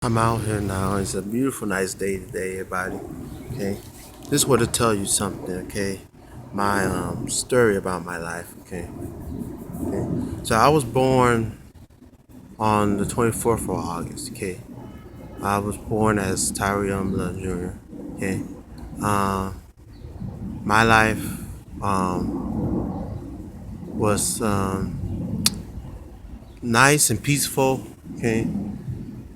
I'm out here now. It's a beautiful, nice day today, everybody. Okay, just want to tell you something. Okay, my story about my life. Okay. So I was born on the 24th of August. Okay, I was born as Tyree Blood Jr. Okay, uh, my life was nice and peaceful. Okay,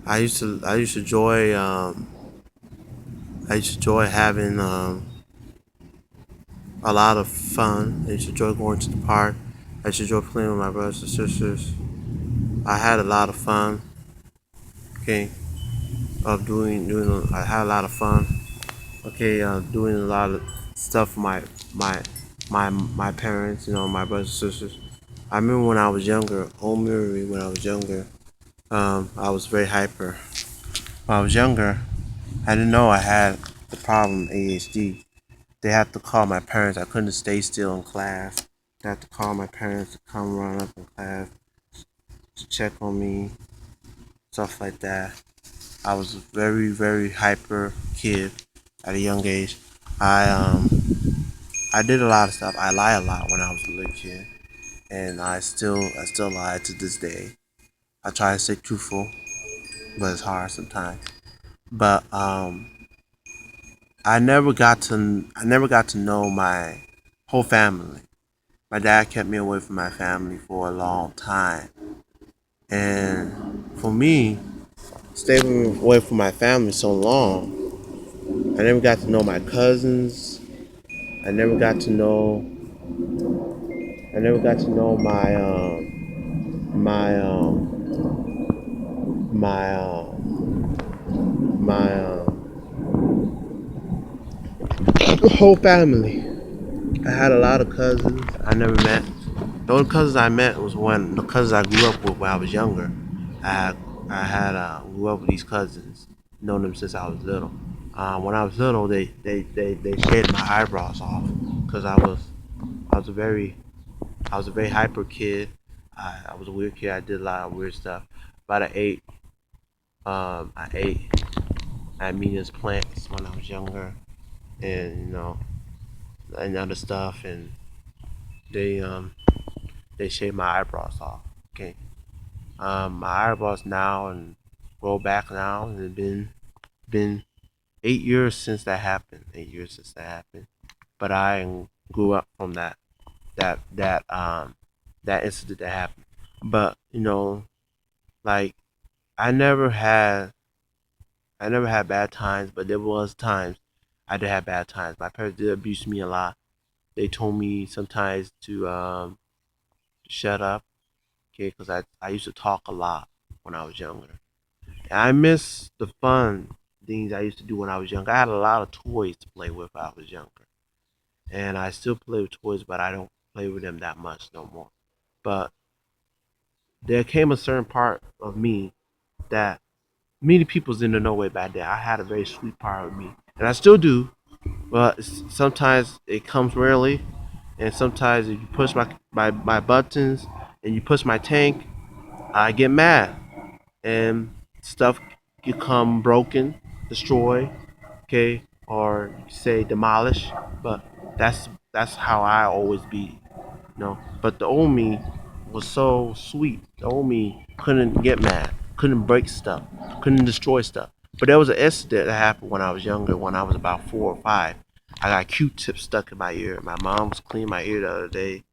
I used to enjoy having a lot of fun. I used to enjoy going to the park. I used to enjoy playing with my brothers and sisters. I had a lot of fun. Okay, of doing. I had a lot of fun. Okay, doing a lot of stuff for my my parents. My brothers and sisters. I remember when I was younger. Old memory when I was younger. I was very hyper. When I was younger, I didn't know I had the problem ADHD. They had to call my parents. I couldn't stay still in class. They had to call my parents to come run up in class to check on me, stuff like that. I was a very, very hyper kid at a young age. I I did a lot of stuff. I lie a lot when I was a little kid, and I still lie to this day. I try to stay truthful, but it's hard sometimes. But I never got to know my whole family. My dad kept me away from my family for a long time, and for me, staying away from my family so long, I never got to know my cousins. I never got to know. I never got to know my my my whole family. I had a lot of cousins I never met. The only cousins I met was when the cousins I grew up with when I was younger. I had grew up with these cousins, known them since I was little. When I was little, they shaved my eyebrows off because I was a very hyper kid. I was a weird kid. I did a lot of weird stuff. But I ate Armenian's plants when I was younger, and and other stuff, and they they shaved my eyebrows off. Okay, my eyebrows now and grow back now, and it's been 8 years since that happened. 8 years since that happened. But I grew up from that incident that happened. But like I never had I never had bad times, but there was times I did have bad times. My parents did abuse me a lot. They told me sometimes to shut up, okay, because I used to talk a lot when I was younger. And I miss the fun things I used to do when I was younger. I had a lot of toys to play with when I was younger, and I still play with toys, but I don't play with them that much no more. But there came a certain part of me that many people didn't know way back then. I had a very sweet part of me, and I still do. But sometimes it comes rarely, and sometimes if you push my buttons and you push my tank, I get mad and stuff become broken, destroyed, okay, or you say demolish. But that's how I always be, But the old me was so sweet. The old me couldn't get mad, couldn't break stuff, couldn't destroy stuff. But there was an incident that happened when I was younger, when I was about 4 or 5. I got Q-tips stuck in my ear. My mom was cleaning my ear the other day.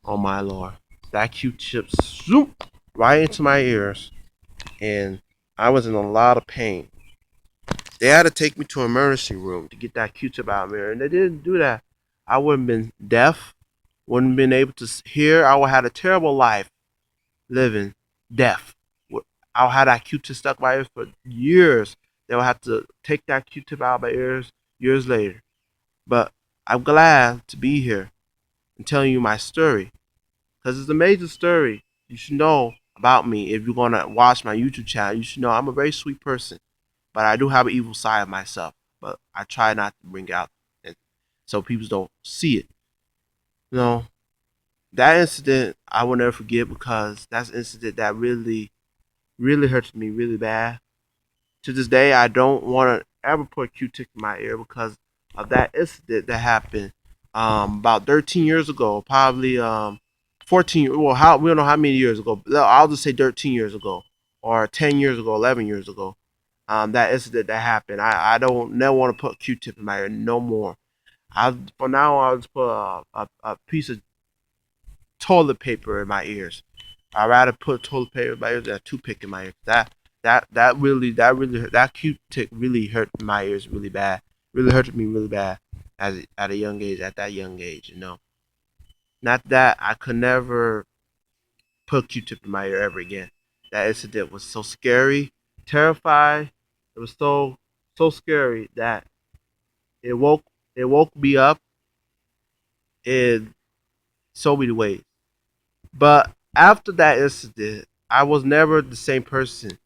Oh my lord, that Q-tip zoom right into my ears, and I was in a lot of pain. They had to take me to an emergency room to get that Q-tip out of me, and they didn't do that. I would have been deaf, wouldn't have been able to hear. I would have had a terrible life living deaf. I'll have that Q-tip stuck in my ears for years. They'll have to take that Q-tip out of my ears years later. But I'm glad to be here and telling you my story because it's a major story. You should know about me if you're gonna watch my YouTube channel. You should know I'm a very sweet person, but I do have an evil side of myself. But I try not to bring it out, and so people don't see it. You know, that incident I will never forget because that's an incident that really, really hurts me really bad. to this day, I don't want to ever put a Q-tip in my ear because of that incident that happened about 13 years ago, probably 14. Well, how we don't know how many years ago. I'll just say 13 years ago, or 10 years ago, 11 years ago. That incident that happened. I don't never want to put a Q-tip in my ear no more. For now I'll just put a piece of toilet paper in my ears. I'd rather put toilet paper in my ears than a toothpick in my ears. That Q-tip really hurt my ears really bad. Really hurted me really bad at a young age. At that young age, you know. Not that I could never put a Q-tip in my ear ever again. That incident was so scary, terrified. It was so scary that it woke it woke me up in so many ways. But after that incident, I was never the same person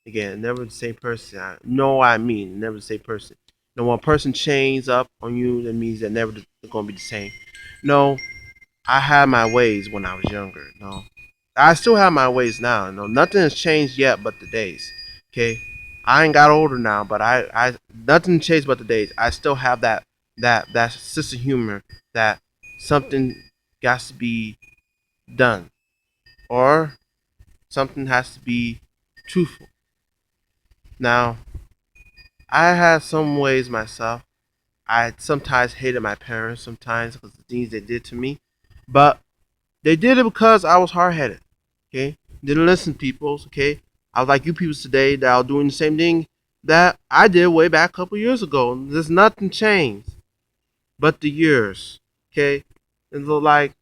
again. Never the same person. I know what I mean. Never the same person. No, when a person chains up on you, that means they're never going to be the same. No, I had my ways when I was younger. No, I still have my ways now. No, nothing has changed yet but the days. Okay, I ain't got older now, but nothing changed but the days. I still have that sense of humor that something got to be done or something has to be truthful. Now, I had some ways myself. I sometimes hated my parents sometimes because of the things they did to me, but they did it because I was hard headed. Okay, didn't listen to people. Okay, I was like you people today that are doing the same thing that I did way back a couple years ago. There's nothing changed but the years. Okay, and so like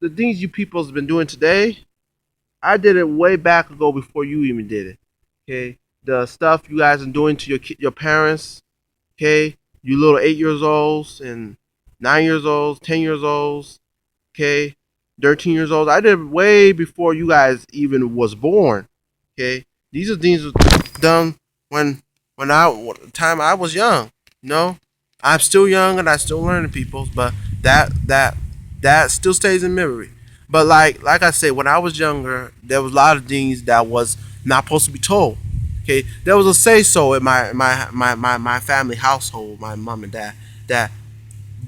the things you people have been doing today, I did it way back ago before you even did it. Okay, the stuff you guys are doing to your parents. Okay, you little 8 years olds and 9 years olds, 10 years olds. Okay, 13 years old. I did it way before you guys even was born. Okay, these are things done when the time I was young. You know, I'm still young and I still learning people, but that that that still stays in memory. But like I said, when I was younger, there was a lot of things that was not supposed to be told. Okay, there was a say so in my family household, my mom and dad, that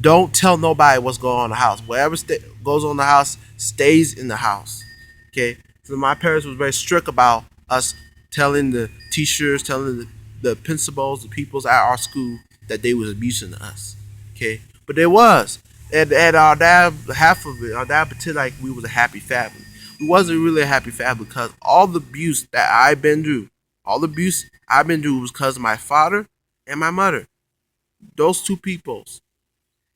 don't tell nobody what's going on in the house. Whatever goes on in the house stays in the house. Okay. So my parents was very strict about us telling the teachers, telling the principals, the peoples at our school that they was abusing us. Okay. But there was. And our dad, half of it, our dad pretended like we was a happy family. We wasn't really a happy family because all the abuse that I've been through, all the abuse I've been through was because of my father and my mother. Those two peoples.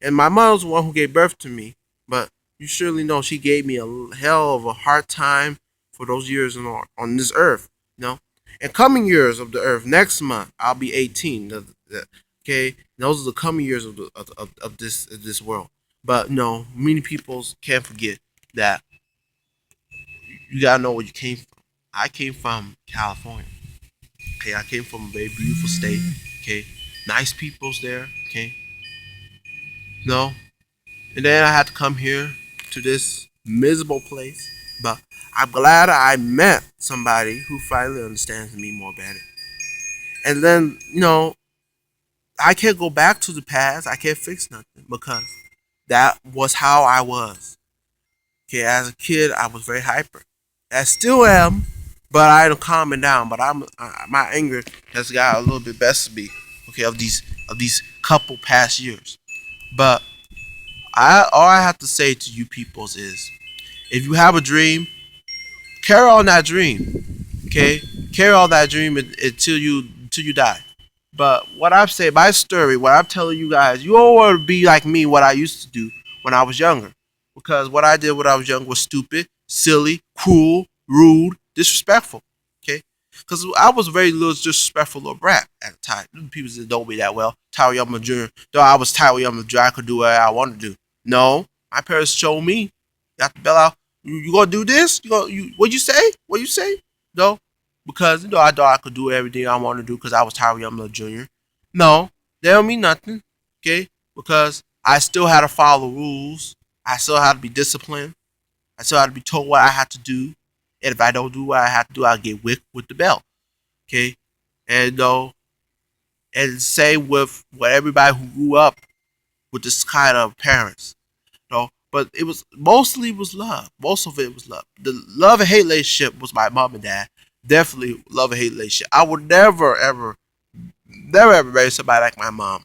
And my mom was the one who gave birth to me, but you surely know she gave me a hell of a hard time for those years on this earth. You know, in coming years of the earth, next month I'll be 18. Okay, those are the coming years of this world. But no, many people can't forget that you gotta know where you came from. I came from California. Okay, I came from a very beautiful state. Okay, nice peoples there. Okay, no, and then I had to come here to this miserable place. But I'm glad I met somebody who finally understands me more better. And then, I can't go back to the past. I can't fix nothing because that was how I was. Okay, as a kid, I was very hyper. I still am, but I'm calming down. But my anger has got a little bit best of me. Okay, of these couple past years. But all I have to say to you peoples is if you have a dream, carry on that dream. Okay, carry on that dream until you die. But what I've said, my story, what I'm telling you guys, you don't want to be like me. What I used to do when I was younger, because what I did when I was young was stupid, silly, cruel, rude, disrespectful. Okay, because I was a very little disrespectful little brat at the time. People didn't know me that well. Tyree Jr. Though I was Tyree Jr., I could do whatever I wanted to do. No, my parents showed me. You have to bail out. You gonna do this? What you say? What you say? No, because I thought I could do everything I wanted to do because I was Tyree Young Jr. No, they don't mean nothing. Okay, because I still had to follow rules. I still had to be disciplined. I still had to be told what I had to do, and if I don't do what I have to do, I'll get whipped with the belt. Okay, And and same with everybody who grew up with this kind of parents. But it was mostly was love. Most of it was love. The love and hate relationship was my mom and dad. Definitely love and hate relationship. I would never ever marry somebody like my mom.